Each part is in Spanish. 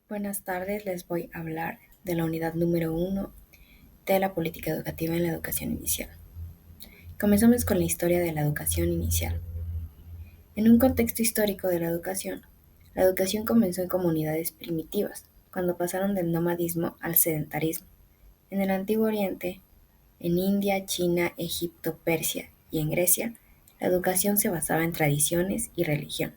Buenas tardes, les voy a hablar de la unidad número 1 de la política educativa en la educación inicial. Comenzamos con la historia de la educación inicial. En un contexto histórico de la educación comenzó en comunidades primitivas, cuando pasaron del nomadismo al sedentarismo. En el Antiguo Oriente, en India, China, Egipto, Persia y en Grecia, la educación se basaba en tradiciones y religión.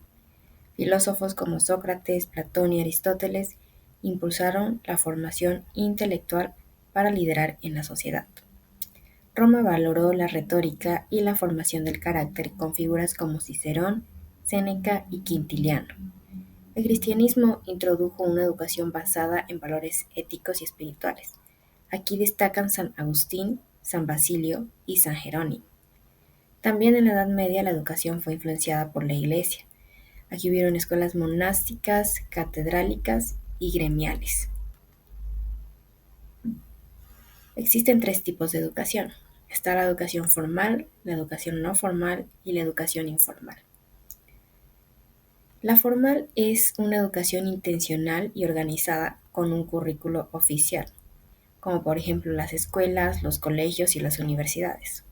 Filósofos como Sócrates, Platón y Aristóteles impulsaron la formación intelectual para liderar en la sociedad. Roma valoró la retórica y la formación del carácter con figuras como Cicerón, Séneca y Quintiliano. El cristianismo introdujo una educación basada en valores éticos y espirituales. Aquí destacan San Agustín, San Basilio y San Jerónimo. También en la Edad Media la educación fue influenciada por la Iglesia. Aquí hubieron escuelas monásticas, catedrálicas y gremiales. Existen 3 tipos de educación. Está la educación formal, la educación no formal y la educación informal. La formal es una educación intencional y organizada con un currículo oficial, como por ejemplo las escuelas, los colegios y las universidades.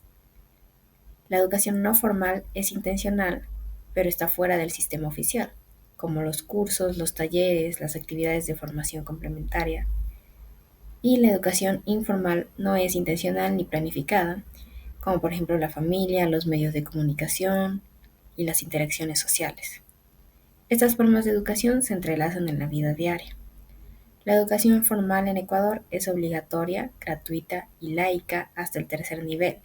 La educación no formal es intencional, pero está fuera del sistema oficial, como los cursos, los talleres, las actividades de formación complementaria. Y la educación informal no es intencional ni planificada, como por ejemplo la familia, los medios de comunicación y las interacciones sociales. Estas formas de educación se entrelazan en la vida diaria. La educación formal en Ecuador es obligatoria, gratuita y laica hasta el 3er nivel.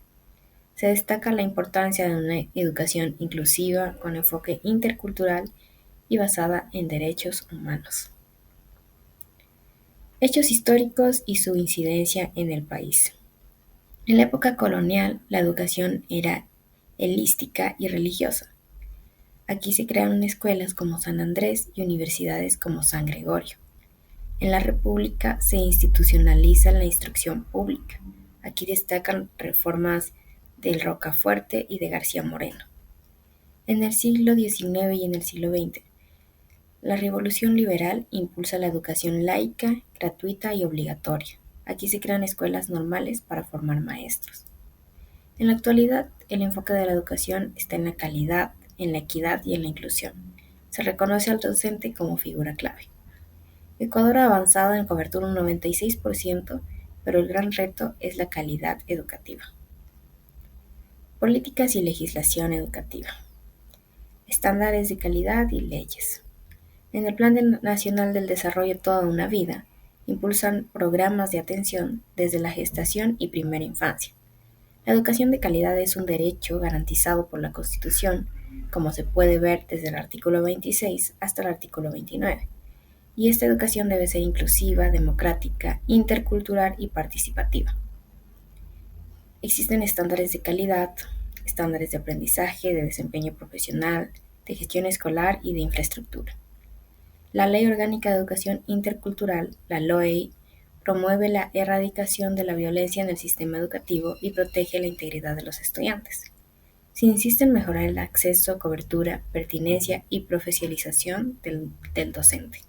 Se destaca la importancia de una educación inclusiva con enfoque intercultural y basada en derechos humanos. Hechos históricos y su incidencia en el país. En la época colonial, la educación era helística y religiosa. Aquí se crearon escuelas como San Andrés y universidades como San Gregorio. En la República se institucionaliza la instrucción pública. Aquí destacan reformas del Rocafuerte y de García Moreno. En el siglo XIX y en el siglo XX, la Revolución Liberal impulsa la educación laica, gratuita y obligatoria. Aquí se crean escuelas normales para formar maestros. En la actualidad, el enfoque de la educación está en la calidad, en la equidad y en la inclusión. Se reconoce al docente como figura clave. Ecuador ha avanzado en cobertura un 96%, pero el gran reto es la calidad educativa. Políticas y legislación educativa. Estándares de calidad y leyes. En el Plan Nacional del Desarrollo Toda una Vida, impulsan programas de atención desde la gestación y primera infancia. La educación de calidad es un derecho garantizado por la Constitución, como se puede ver desde el artículo 26 hasta el artículo 29. Y esta educación debe ser inclusiva, democrática, intercultural y participativa. Existen estándares de calidad, estándares de aprendizaje, de desempeño profesional, de gestión escolar y de infraestructura. La Ley Orgánica de Educación Intercultural, la LOEI, promueve la erradicación de la violencia en el sistema educativo y protege la integridad de los estudiantes. Se insiste en mejorar el acceso, cobertura, pertinencia y profesionalización del docente.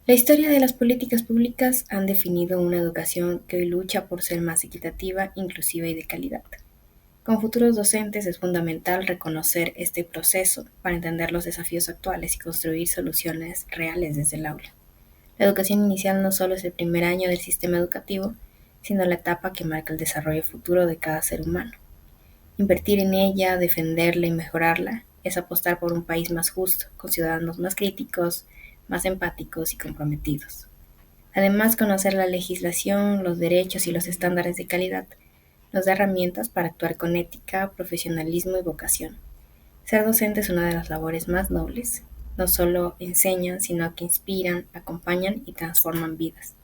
La historia de las políticas públicas han definido una educación que hoy lucha por ser más equitativa, inclusiva y de calidad. Como futuros docentes es fundamental reconocer este proceso para entender los desafíos actuales y construir soluciones reales desde el aula. La educación inicial no solo es el primer año del sistema educativo, sino la etapa que marca el desarrollo futuro de cada ser humano. Invertir en ella, defenderla y mejorarla es apostar por un país más justo, con ciudadanos más críticos, más empáticos y comprometidos. Además, conocer la legislación, los derechos y los estándares de calidad nos da herramientas para actuar con ética, profesionalismo y vocación. Ser docente es una de las labores más nobles. No solo enseñan, sino que inspiran, acompañan y transforman vidas.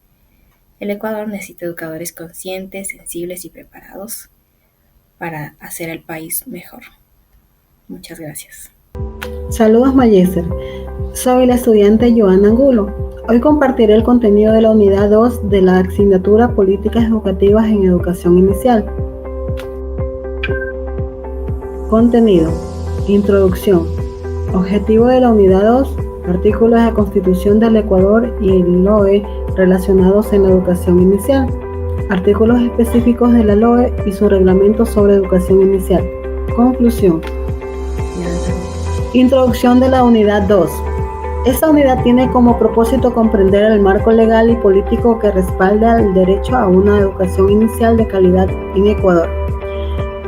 El Ecuador necesita educadores conscientes, sensibles y preparados para hacer el país mejor. Muchas gracias. Saludos Mayeser, soy la estudiante Joana Angulo. Hoy compartiré el contenido de la unidad 2 de la asignatura Políticas Educativas en Educación Inicial. Contenido. Introducción. Objetivo de la Unidad 2, artículos de la Constitución del Ecuador y el LOE relacionados en la educación inicial. Artículos específicos de la LOE y su reglamento sobre educación inicial. Conclusión. Introducción de la Unidad 2. Esta unidad tiene como propósito comprender el marco legal y político que respalda el derecho a una educación inicial de calidad en Ecuador.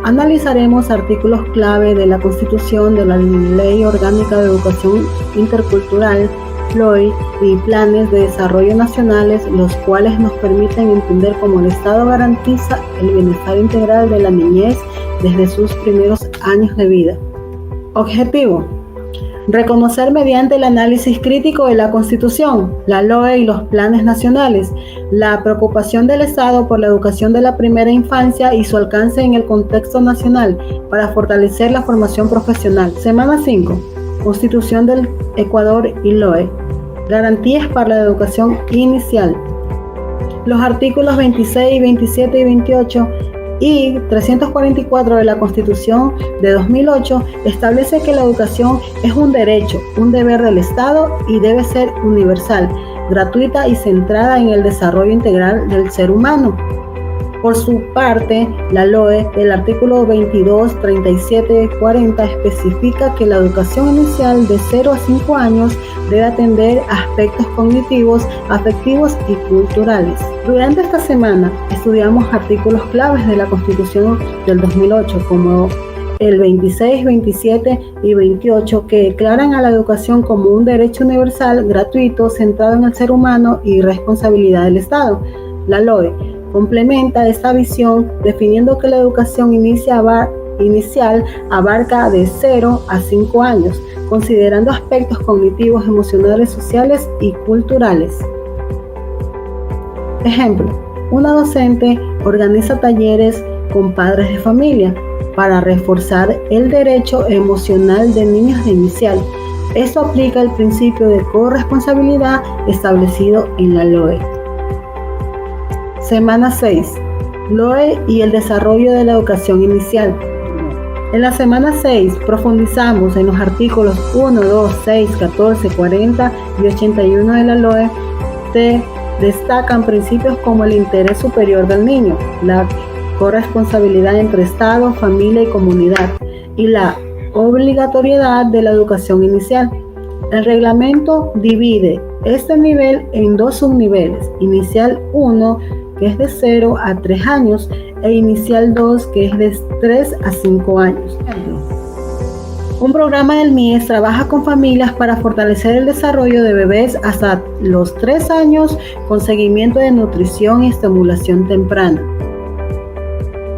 Analizaremos artículos clave de la Constitución, de la Ley Orgánica de Educación Intercultural, LOE, y planes de desarrollo nacionales, los cuales nos permiten entender cómo el Estado garantiza el bienestar integral de la niñez desde sus primeros años de vida. Objetivo: reconocer mediante el análisis crítico de la Constitución, la LOE y los planes nacionales, la preocupación del Estado por la educación de la primera infancia y su alcance en el contexto nacional para fortalecer la formación profesional. Semana 5. Constitución del Ecuador y LOE. Garantías para la educación inicial. Los artículos 26, 27 y 28 y 344 de la Constitución de 2008 establece que la educación es un derecho, un deber del Estado y debe ser universal, gratuita y centrada en el desarrollo integral del ser humano. Por su parte, la LOE, el artículo 22, 37 y 40 especifica que la educación inicial de 0 a 5 años debe atender aspectos cognitivos, afectivos y culturales. Durante esta semana estudiamos artículos claves de la Constitución del 2008 como el 26, 27 y 28 que declaran a la educación como un derecho universal, gratuito, centrado en el ser humano y responsabilidad del Estado. La LOE complementa esta visión definiendo que la educación inicial abarca de 0 a 5 años, considerando aspectos cognitivos, emocionales, sociales y culturales. Ejemplo, una docente organiza talleres con padres de familia para reforzar el derecho emocional de niños de inicial. Esto aplica el principio de corresponsabilidad establecido en la LOE. Semana 6. LOE y el desarrollo de la educación inicial. En la semana 6 profundizamos en los artículos 1, 2, 6, 14, 40 y 81 de la LOE. Destacan principios como el interés superior del niño, la corresponsabilidad entre Estado, familia y comunidad y la obligatoriedad de la educación inicial. El reglamento divide este nivel en dos subniveles: inicial 1, que es de 0 a 3 años, e inicial 2, que es de 3 a 5 años. Un programa del MIES trabaja con familias para fortalecer el desarrollo de bebés hasta los 3 años con seguimiento de nutrición y estimulación temprana.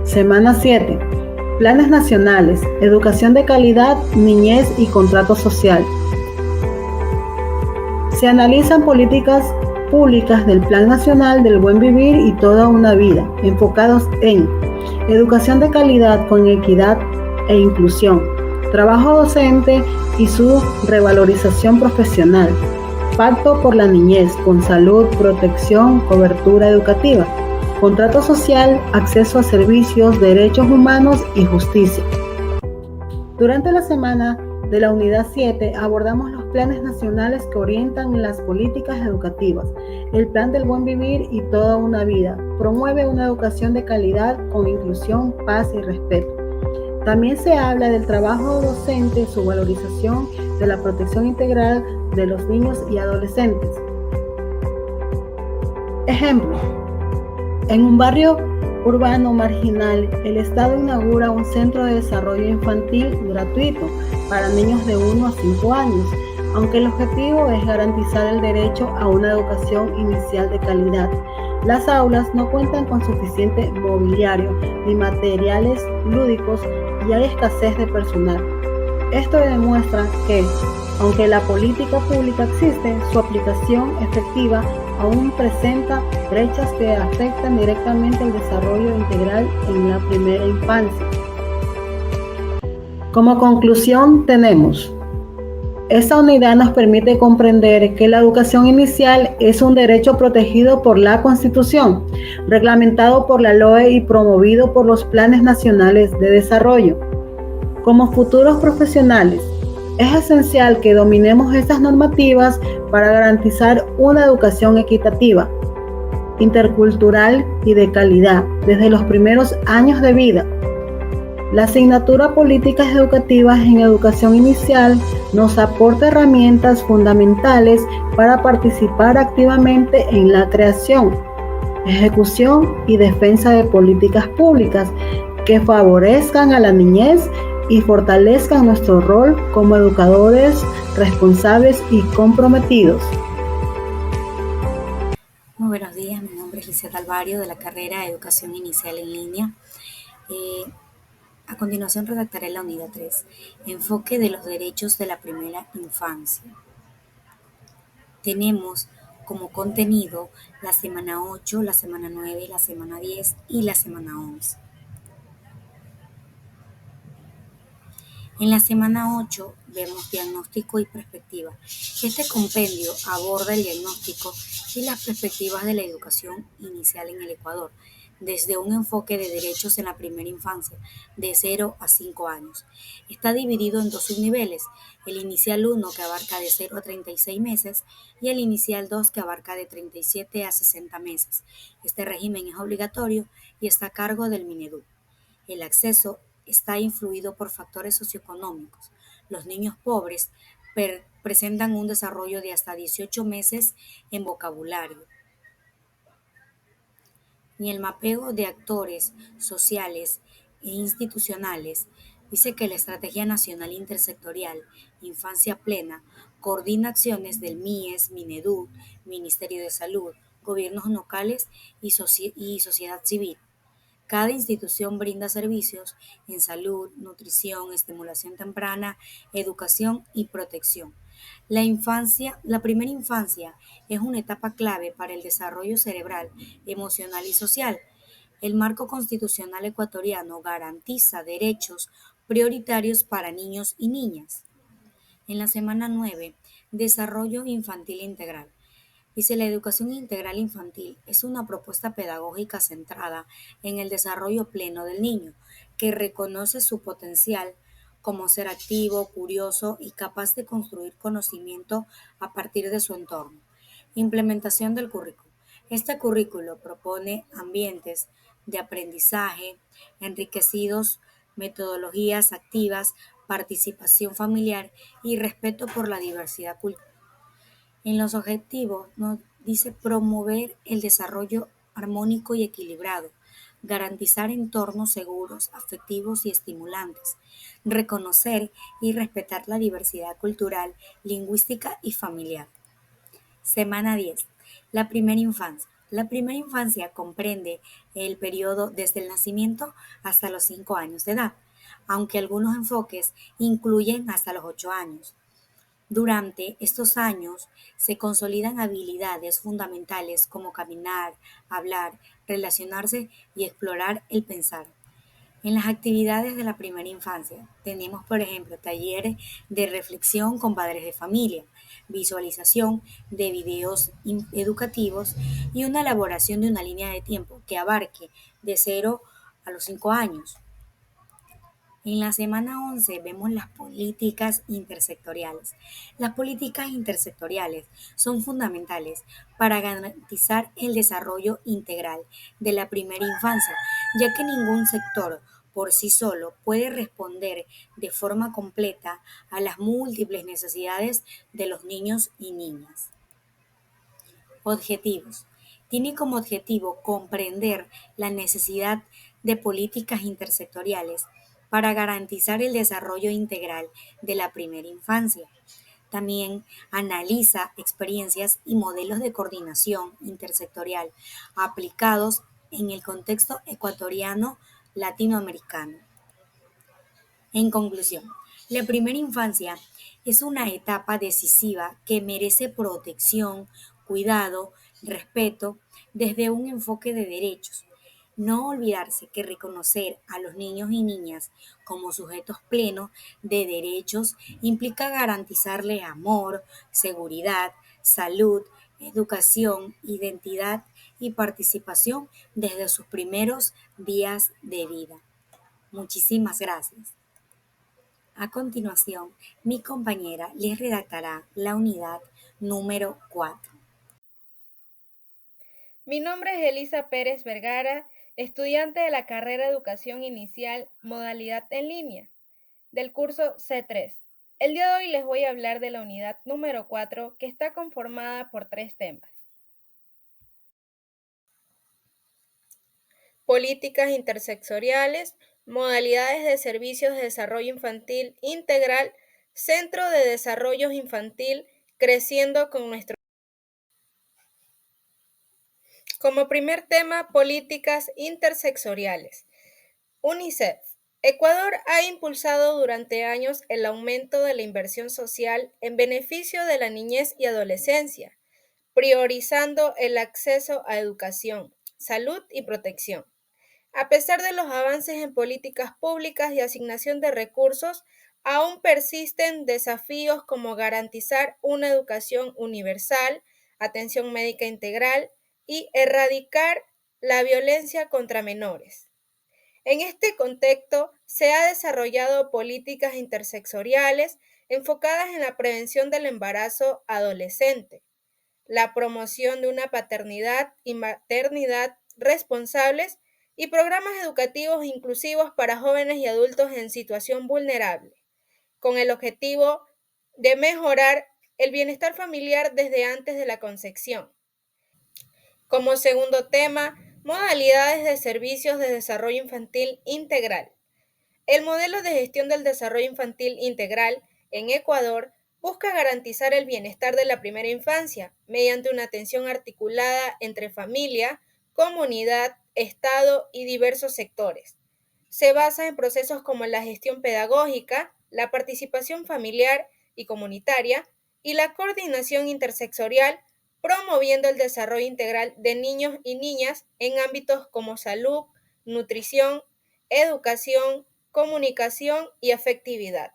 Semana 7. Planes nacionales, educación de calidad, niñez y contrato social. Se analizan políticas públicas del Plan Nacional del Buen Vivir y Toda una Vida, enfocados en educación de calidad con equidad e inclusión, trabajo docente y su revalorización profesional, pacto por la niñez con salud, protección, cobertura educativa, contrato social, acceso a servicios, derechos humanos y justicia. Durante la semana de la Unidad 7 abordamos los planes nacionales que orientan las políticas educativas. El Plan del Buen Vivir y Toda una Vida promueve una educación de calidad con inclusión, paz y respeto. También se habla del trabajo docente, su valorización, de la protección integral de los niños y adolescentes. Ejemplo, en un barrio urbano marginal, el Estado inaugura un centro de desarrollo infantil gratuito para niños de 1 a 5 años, aunque el objetivo es garantizar el derecho a una educación inicial de calidad. Las aulas no cuentan con suficiente mobiliario ni materiales lúdicos y hay escasez de personal. Esto demuestra que, aunque la política pública existe, su aplicación efectiva aún presenta brechas que afectan directamente el desarrollo integral en la primera infancia. Como conclusión tenemos: esta unidad nos permite comprender que la educación inicial es un derecho protegido por la Constitución, reglamentado por la LOE y promovido por los planes nacionales de desarrollo. Como futuros profesionales, Es esencial que dominemos estas normativas para garantizar una educación equitativa, intercultural y de calidad desde los primeros años de vida. La asignatura Políticas Educativas en Educación Inicial nos aporta herramientas fundamentales para participar activamente en la creación, ejecución y defensa de políticas públicas que favorezcan a la niñez y fortalezcan nuestro rol como educadores responsables y comprometidos. Muy buenos días, mi nombre es Lizeth Alvario de la carrera de Educación Inicial en Línea. A continuación redactaré la unidad 3, Enfoque de los derechos de la primera infancia. Tenemos como contenido la semana 8, la semana 9, la semana 10 y la semana 11. En la semana 8 vemos diagnóstico y perspectiva. Este compendio aborda el diagnóstico y las perspectivas de la educación inicial en el Ecuador, desde un enfoque de derechos en la primera infancia, de 0 a 5 años. Está dividido en dos subniveles, el inicial 1 que abarca de 0 a 36 meses y el inicial 2 que abarca de 37 a 60 meses. Este régimen es obligatorio y está a cargo del Minedu. El acceso está influido por factores socioeconómicos. Los niños pobres presentan un desarrollo de hasta 18 meses en vocabulario. Y el mapeo de actores sociales e institucionales dice que la Estrategia Nacional Intersectorial Infancia Plena coordina acciones del MIES, Minedu, Ministerio de Salud, gobiernos locales y sociedad civil. Cada institución brinda servicios en salud, nutrición, estimulación temprana, educación y protección. La primera infancia es una etapa clave para el desarrollo cerebral, emocional y social. El marco constitucional ecuatoriano garantiza derechos prioritarios para niños y niñas. En la semana 9, Desarrollo infantil integral. Dice, la educación integral infantil es una propuesta pedagógica centrada en el desarrollo pleno del niño, que reconoce su potencial como ser activo, curioso y capaz de construir conocimiento a partir de su entorno. Implementación del currículo. Este currículo propone ambientes de aprendizaje enriquecidos, metodologías activas, participación familiar y respeto por la diversidad cultural. En los objetivos nos dice promover el desarrollo armónico y equilibrado, garantizar entornos seguros, afectivos y estimulantes, reconocer y respetar la diversidad cultural, lingüística y familiar. Semana 10. La primera infancia. La primera infancia comprende el periodo desde el nacimiento hasta los 5 años de edad, aunque algunos enfoques incluyen hasta los 8 años. Durante estos años se consolidan habilidades fundamentales como caminar, hablar, relacionarse y explorar el pensar. En las actividades de la primera infancia tenemos, por ejemplo, talleres de reflexión con padres de familia, visualización de videos educativos y una elaboración de una línea de tiempo que abarque de 0 a los 5 años. En la semana 11 vemos las políticas intersectoriales. Las políticas intersectoriales son fundamentales para garantizar el desarrollo integral de la primera infancia, ya que ningún sector por sí solo puede responder de forma completa a las múltiples necesidades de los niños y niñas. Objetivos. Tiene como objetivo comprender la necesidad de políticas intersectoriales para garantizar el desarrollo integral de la primera infancia. También analiza experiencias y modelos de coordinación intersectorial aplicados en el contexto ecuatoriano latinoamericano. En conclusión, la primera infancia es una etapa decisiva que merece protección, cuidado, respeto desde un enfoque de derechos. No olvidarse que reconocer a los niños y niñas como sujetos plenos de derechos implica garantizarles amor, seguridad, salud, educación, identidad y participación desde sus primeros días de vida. Muchísimas gracias. A continuación, mi compañera les redactará la unidad número 4. Mi nombre es Elisa Pérez Vergara, estudiante de la carrera Educación Inicial, modalidad en línea, del curso C3. El día de hoy les voy a hablar de la unidad número 4, que está conformada por 3 temas. Políticas intersectoriales, modalidades de servicios de desarrollo infantil integral, Centro de Desarrollo Infantil, creciendo con nuestro. Como primer tema, políticas intersectoriales. UNICEF. Ecuador ha impulsado durante años el aumento de la inversión social en beneficio de la niñez y adolescencia, priorizando el acceso a educación, salud y protección. A pesar de los avances en políticas públicas y asignación de recursos, aún persisten desafíos como garantizar una educación universal, atención médica integral y erradicar la violencia contra menores. En este contexto, se han desarrollado políticas intersectoriales enfocadas en la prevención del embarazo adolescente, la promoción de una paternidad y maternidad responsables y programas educativos inclusivos para jóvenes y adultos en situación vulnerable, con el objetivo de mejorar el bienestar familiar desde antes de la concepción. Como segundo tema, modalidades de servicios de desarrollo infantil integral. El modelo de gestión del desarrollo infantil integral en Ecuador busca garantizar el bienestar de la primera infancia mediante una atención articulada entre familia, comunidad, Estado y diversos sectores. Se basa en procesos como la gestión pedagógica, la participación familiar y comunitaria y la coordinación intersectorial, promoviendo el desarrollo integral de niños y niñas en ámbitos como salud, nutrición, educación, comunicación y afectividad.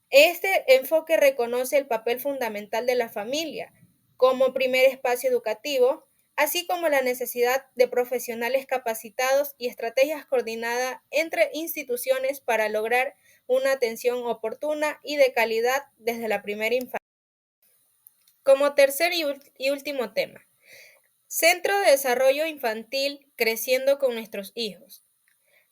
Este enfoque reconoce el papel fundamental de la familia como primer espacio educativo, así como la necesidad de profesionales capacitados y estrategias coordinadas entre instituciones para lograr una atención oportuna y de calidad desde la primera infancia. Como tercer y último tema, Centro de Desarrollo Infantil, creciendo con nuestros hijos.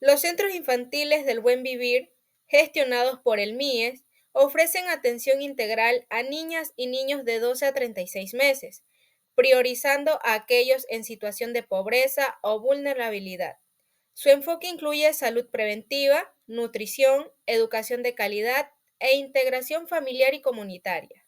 Los centros infantiles del buen vivir, gestionados por el MIES, ofrecen atención integral a niñas y niños de 12 a 36 meses, priorizando a aquellos en situación de pobreza o vulnerabilidad. Su enfoque incluye salud preventiva, nutrición, educación de calidad e integración familiar y comunitaria.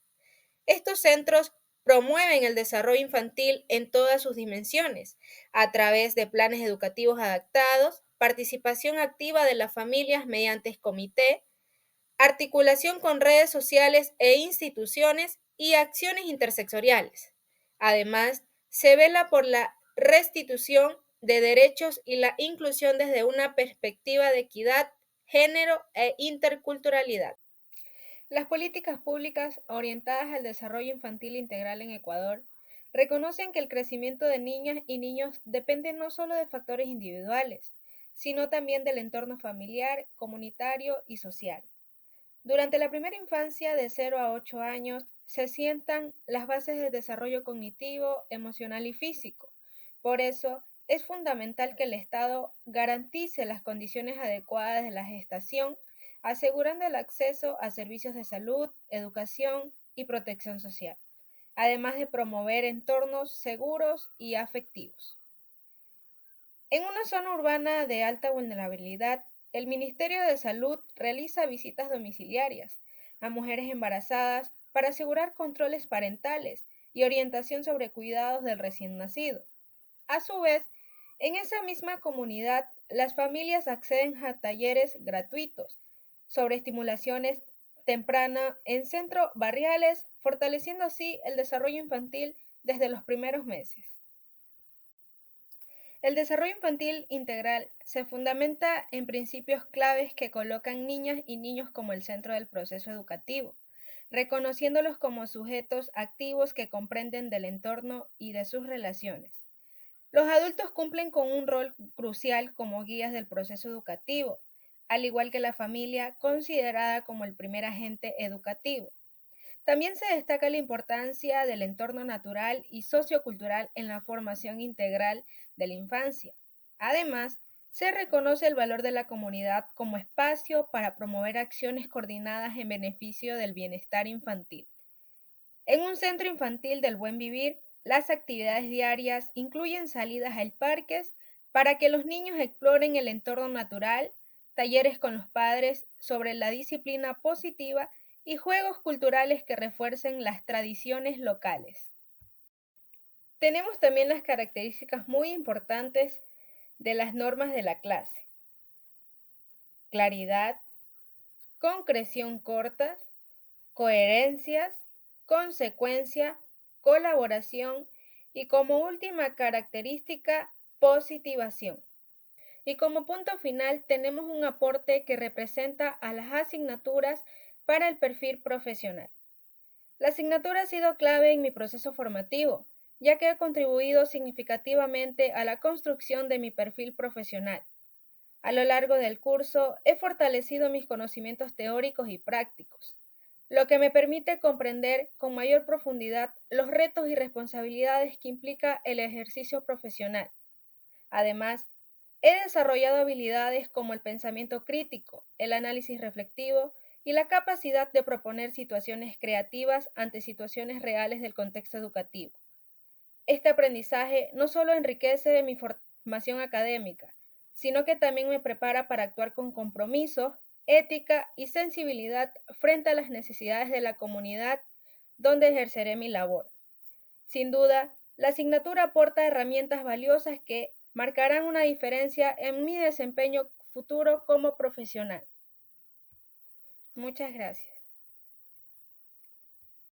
Estos centros promueven el desarrollo infantil en todas sus dimensiones, a través de planes educativos adaptados, participación activa de las familias mediante comité, articulación con redes sociales e instituciones y acciones intersectoriales. Además, se vela por la restitución de derechos y la inclusión desde una perspectiva de equidad, género e interculturalidad. Las políticas públicas orientadas al desarrollo infantil integral en Ecuador reconocen que el crecimiento de niñas y niños depende no solo de factores individuales, sino también del entorno familiar, comunitario y social. Durante la primera infancia de 0 a 8 años se sientan las bases del desarrollo cognitivo, emocional y físico. Por eso, es fundamental que el Estado garantice las condiciones adecuadas de la gestación, asegurando el acceso a servicios de salud, educación y protección social, además de promover entornos seguros y afectivos. En una zona urbana de alta vulnerabilidad, el Ministerio de Salud realiza visitas domiciliarias a mujeres embarazadas para asegurar controles parentales y orientación sobre cuidados del recién nacido. A su vez, en esa misma comunidad, las familias acceden a talleres gratuitos sobre estimulaciones temprana en centros barriales, fortaleciendo así el desarrollo infantil desde los primeros meses. El desarrollo infantil integral se fundamenta en principios claves que colocan niñas y niños como el centro del proceso educativo, reconociéndolos como sujetos activos que comprenden del entorno y de sus relaciones. Los adultos cumplen con un rol crucial como guías del proceso educativo, al igual que la familia, considerada como el primer agente educativo. También se destaca la importancia del entorno natural y sociocultural en la formación integral de la infancia. Además, se reconoce el valor de la comunidad como espacio para promover acciones coordinadas en beneficio del bienestar infantil. En un centro infantil del buen vivir, las actividades diarias incluyen salidas al parques para que los niños exploren el entorno natural, talleres con los padres sobre la disciplina positiva y juegos culturales que refuercen las tradiciones locales. Tenemos también las características muy importantes de las normas de la clase: claridad, concreción cortas, coherencias, consecuencia, colaboración y como última característica, positivación. Y como punto final tenemos un aporte que representa a las asignaturas para el perfil profesional. La asignatura ha sido clave en mi proceso formativo, ya que ha contribuido significativamente a la construcción de mi perfil profesional. A lo largo del curso he fortalecido mis conocimientos teóricos y prácticos, lo que me permite comprender con mayor profundidad los retos y responsabilidades que implica el ejercicio profesional. Además, he desarrollado habilidades como el pensamiento crítico, el análisis reflexivo y la capacidad de proponer situaciones creativas ante situaciones reales del contexto educativo. Este aprendizaje no solo enriquece mi formación académica, sino que también me prepara para actuar con compromiso, ética y sensibilidad frente a las necesidades de la comunidad donde ejerceré mi labor. Sin duda, la asignatura aporta herramientas valiosas que marcarán una diferencia en mi desempeño futuro como profesional. Muchas gracias.